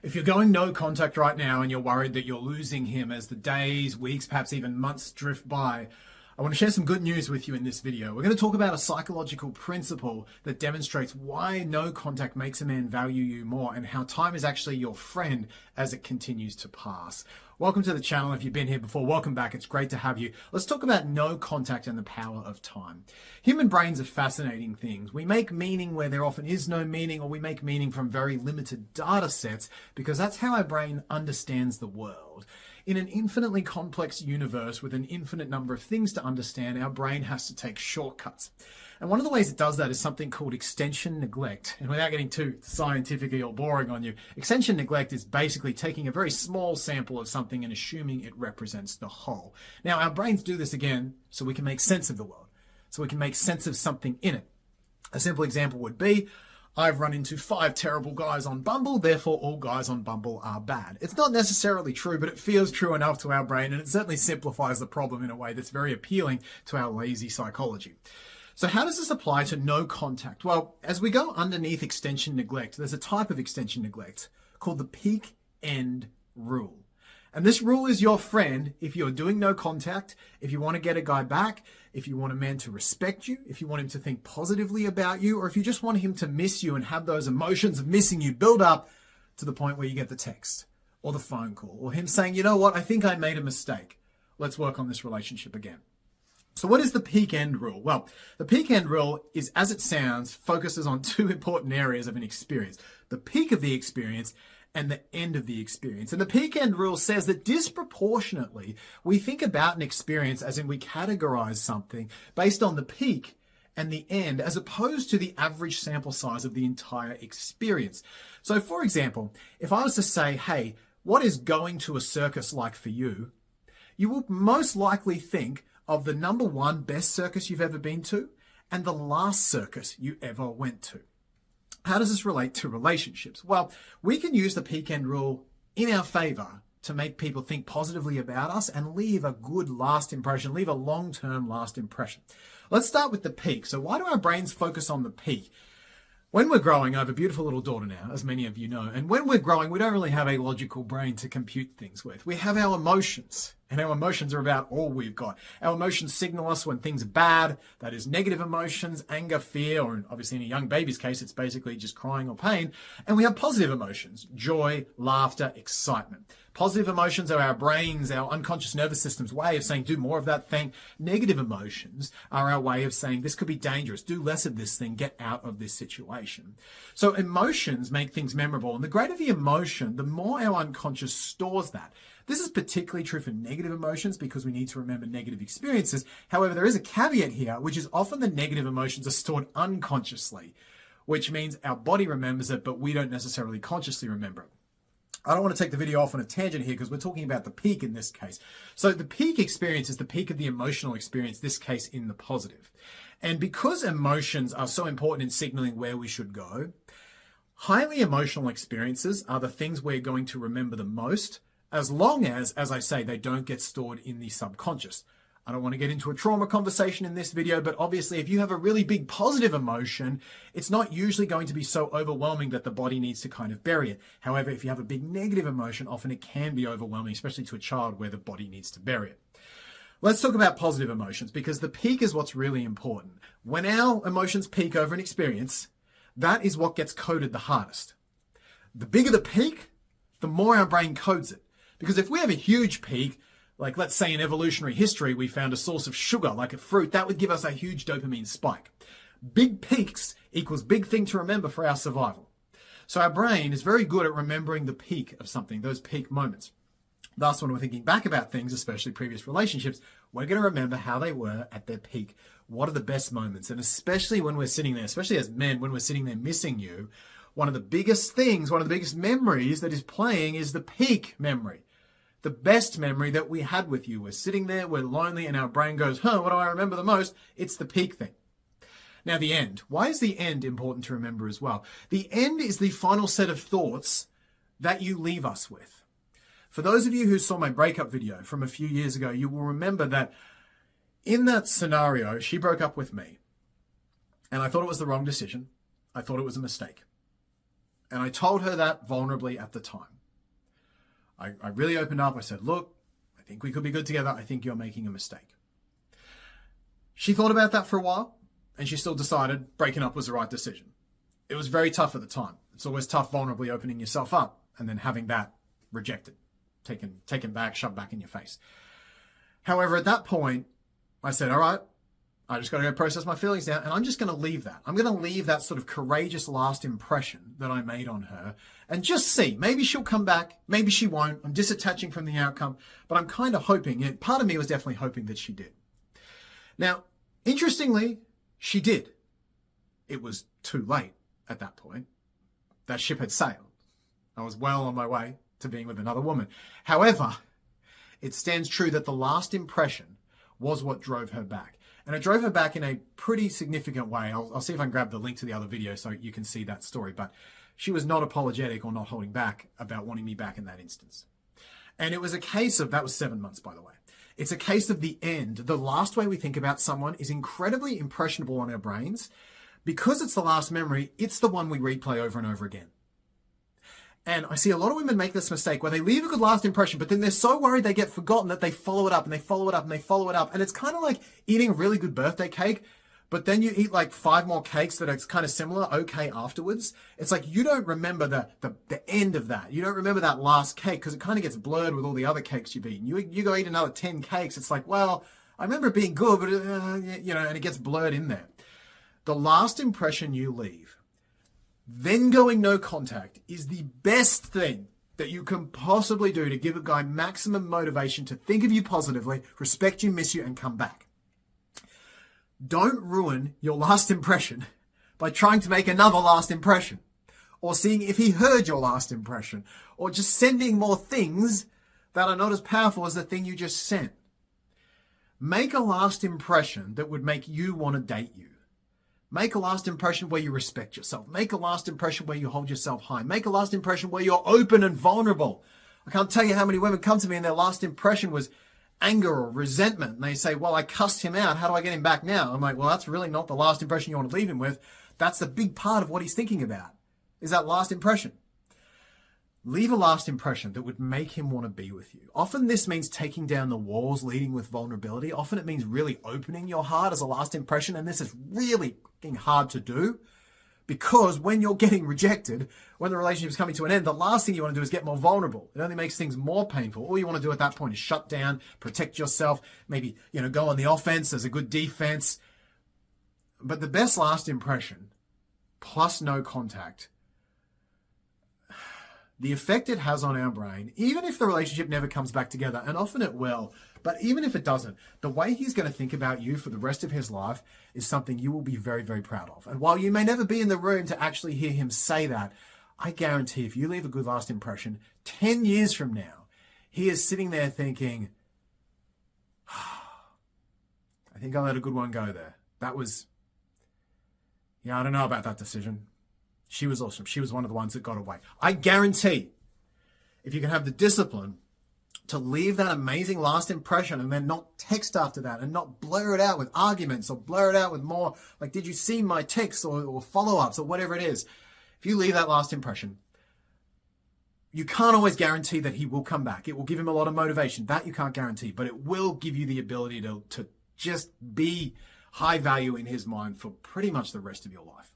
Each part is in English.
If you're going no contact right now and you're worried that you're losing him as the days, weeks, perhaps even months drift by, I want to share some good news with you in this video. We're going to talk about a psychological principle that demonstrates why no contact makes a man value you more and how time is actually your friend as it continues to pass. Welcome to the channel. If you've been here before, welcome back. It's great to have you. Let's talk about no contact and the power of time. Human brains are fascinating things. We make meaning where there often is no meaning, or we make meaning from very limited data sets because that's how our brain understands the world. In an infinitely complex universe with an infinite number of things to understand, our brain has to take shortcuts. And one of the ways it does that is something called extension neglect. And without getting too scientific or boring on you, extension neglect is basically taking a very small sample of something and assuming it represents the whole. Now, our brains do this again so we can make sense of the world, so we can make sense of something in it. A simple example would be, I've run into 5 terrible guys on Bumble, therefore all guys on Bumble are bad. It's not necessarily true, but it feels true enough to our brain, and it certainly simplifies the problem in a way that's very appealing to our lazy psychology. So how does this apply to no contact? Well, as we go underneath extension neglect, there's a type of extension neglect called the peak end rule. And this rule is your friend if you're doing no contact, if you want to get a guy back, if you want a man to respect you, if you want him to think positively about you, or if you just want him to miss you and have those emotions of missing you build up to the point where you get the text or the phone call or him saying, you know what, I think I made a mistake. Let's work on this relationship again. So what is the peak end rule? Well, the peak end rule is, as it sounds, focuses on 2 important areas of an experience: the peak of the experience and the end of the experience. And the peak end rule says that disproportionately, we think about an experience as in we categorize something based on the peak and the end, as opposed to the average sample size of the entire experience. So for example, if I was to say, hey, what is going to a circus like for you? You will most likely think of the number 1 best circus you've ever been to and the last circus you ever went to. How does this relate to relationships? Well, we can use the peak end rule in our favor to make people think positively about us and leave a good last impression, leave a long-term last impression. Let's start with the peak. So why do our brains focus on the peak? When we're growing, I have a beautiful little daughter now, as many of you know, and when we're growing, we don't really have a logical brain to compute things with. We have our emotions, and our emotions are about all we've got. Our emotions signal us when things are bad, that is negative emotions, anger, fear, or obviously in a young baby's case, it's basically just crying or pain. And we have positive emotions, joy, laughter, excitement. Positive emotions are our brains, our unconscious nervous system's way of saying, do more of that thing. Negative emotions are our way of saying, this could be dangerous, do less of this thing, get out of this situation. So emotions make things memorable, and the greater the emotion, the more our unconscious stores that. This is particularly true for negative emotions because we need to remember negative experiences. However, there is a caveat here, which is often the negative emotions are stored unconsciously, which means our body remembers it, but we don't necessarily consciously remember it. I don't want to take the video off on a tangent here because we're talking about the peak in this case. So the peak experience is the peak of the emotional experience, this case in the positive. And because emotions are so important in signaling where we should go, highly emotional experiences are the things we're going to remember the most, as long as I say, they don't get stored in the subconscious. I don't want to get into a trauma conversation in this video, but obviously if you have a really big positive emotion, it's not usually going to be so overwhelming that the body needs to kind of bury it. However, if you have a big negative emotion, often it can be overwhelming, especially to a child where the body needs to bury it. Let's talk about positive emotions because the peak is what's really important. When our emotions peak over an experience, that is what gets coded the hardest. The bigger the peak, the more our brain codes it. Because if we have a huge peak, like let's say in evolutionary history, we found a source of sugar like a fruit, that would give us a huge dopamine spike. Big peaks equals big thing to remember for our survival. So our brain is very good at remembering the peak of something, those peak moments. Thus, when we're thinking back about things, especially previous relationships, we're going to remember how they were at their peak. What are the best moments? And especially when we're sitting there, especially as men, when we're sitting there missing you, one of the biggest things, one of the biggest memories that is playing is the peak memory. The best memory that we had with you. We're sitting there, we're lonely, and our brain goes, what do I remember the most? It's the peak thing. Now, the end. Why is the end important to remember as well? The end is the final set of thoughts that you leave us with. For those of you who saw my breakup video from a few years ago, you will remember that in that scenario, she broke up with me. And I thought it was the wrong decision. I thought it was a mistake. And I told her that vulnerably at the time. I really opened up. I said, look, I think we could be good together. I think you're making a mistake. She thought about that for a while, and she still decided breaking up was the right decision. It was very tough at the time. It's always tough vulnerably opening yourself up and then having that rejected, taken back, shoved back in your face. However, at that point, I said, all right, I just got to go process my feelings now, and I'm just going to leave that. I'm going to leave that sort of courageous last impression that I made on her and just see. Maybe she'll come back. Maybe she won't. I'm disattaching from the outcome, but I'm kind of hoping, and part of me was definitely hoping that she did. Now, interestingly, she did. It was too late at that point. That ship had sailed. I was well on my way to being with another woman. However, it stands true that the last impression was what drove her back. And it drove her back in a pretty significant way. I'll see if I can grab the link to the other video so you can see that story. But she was not apologetic or not holding back about wanting me back in that instance. And it was a case of, that was 7 months, by the way. It's a case of the end. The last way we think about someone is incredibly impressionable on our brains. Because it's the last memory, it's the one we replay over and over again. And I see a lot of women make this mistake where they leave a good last impression, but then they're so worried they get forgotten that they follow it up and they follow it up and they follow it up. And it's kind of like eating a really good birthday cake, but then you eat like 5 more cakes that are kind of similar, okay, afterwards. It's like you don't remember the end of that. You don't remember that last cake because it kind of gets blurred with all the other cakes you've eaten. You go eat another 10 cakes. It's like, well, I remember it being good, but, and it gets blurred in there. The last impression you leave, then going no contact, is the best thing that you can possibly do to give a guy maximum motivation to think of you positively, respect you, miss you, and come back. Don't ruin your last impression by trying to make another last impression, or seeing if he heard your last impression, or just sending more things that are not as powerful as the thing you just sent. Make a last impression that would make you want to date you. Make a last impression where you respect yourself. Make a last impression where you hold yourself high. Make a last impression where you're open and vulnerable. I can't tell you how many women come to me and their last impression was anger or resentment. And they say, well, I cussed him out. How do I get him back now? I'm like, well, that's really not the last impression you want to leave him with. That's the big part of what he's thinking about, is that last impression. Leave a last impression that would make him want to be with you. Often this means taking down the walls, leading with vulnerability. Often it means really opening your heart as a last impression. And this is really hard to do because when you're getting rejected, when the relationship is coming to an end, the last thing you want to do is get more vulnerable. It only makes things more painful. All you want to do at that point is shut down, protect yourself, maybe, go on the offense as a good defense. But the best last impression, plus no contact, the effect it has on our brain, even if the relationship never comes back together, and often it will, but even if it doesn't, the way he's going to think about you for the rest of his life is something you will be very, very proud of. And while you may never be in the room to actually hear him say that, I guarantee if you leave a good last impression, 10 years from now, he is sitting there thinking, I think I let a good one go there. That was, I don't know about that decision. She was awesome. She was one of the ones that got away. I guarantee if you can have the discipline to leave that amazing last impression and then not text after that and not blur it out with arguments or blur it out with more like, did you see my text or follow-ups or whatever it is. If you leave that last impression, you can't always guarantee that he will come back. It will give him a lot of motivation. That you can't guarantee, but it will give you the ability to just be high value in his mind for pretty much the rest of your life.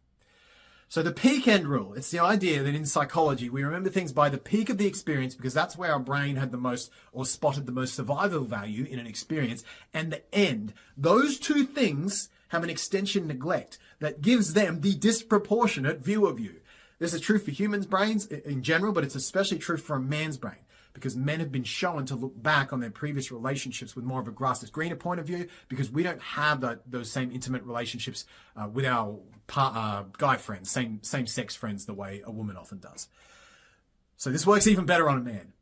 So the peak end rule, it's the idea that in psychology, we remember things by the peak of the experience because that's where our brain had the most or spotted the most survival value in an experience, and the end. Those two things have an extension neglect that gives them the disproportionate view of you. This is true for humans' brains in general, but it's especially true for a man's brain because men have been shown to look back on their previous relationships with more of a grass is greener point of view because we don't have those same intimate relationships with our guy friends, same-sex friends the way a woman often does. So this works even better on a man.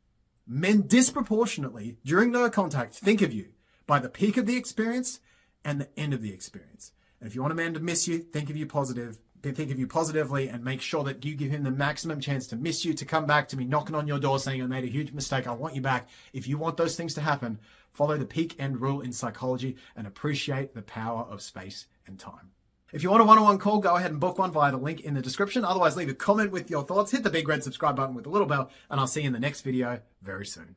Men disproportionately, during no contact, think of you by the peak of the experience and the end of the experience. And if you want a man to miss you, think of you positively and make sure that you give him the maximum chance to miss you, to come back, to be knocking on your door saying, I made a huge mistake, I want you back. If you want those things to happen, follow the peak end rule in psychology and appreciate the power of space and time. If you want a one-on-one call, go ahead and book one via the link in the description. Otherwise, leave a comment with your thoughts, hit the big red subscribe button with the little bell, and I'll see you in the next video very soon.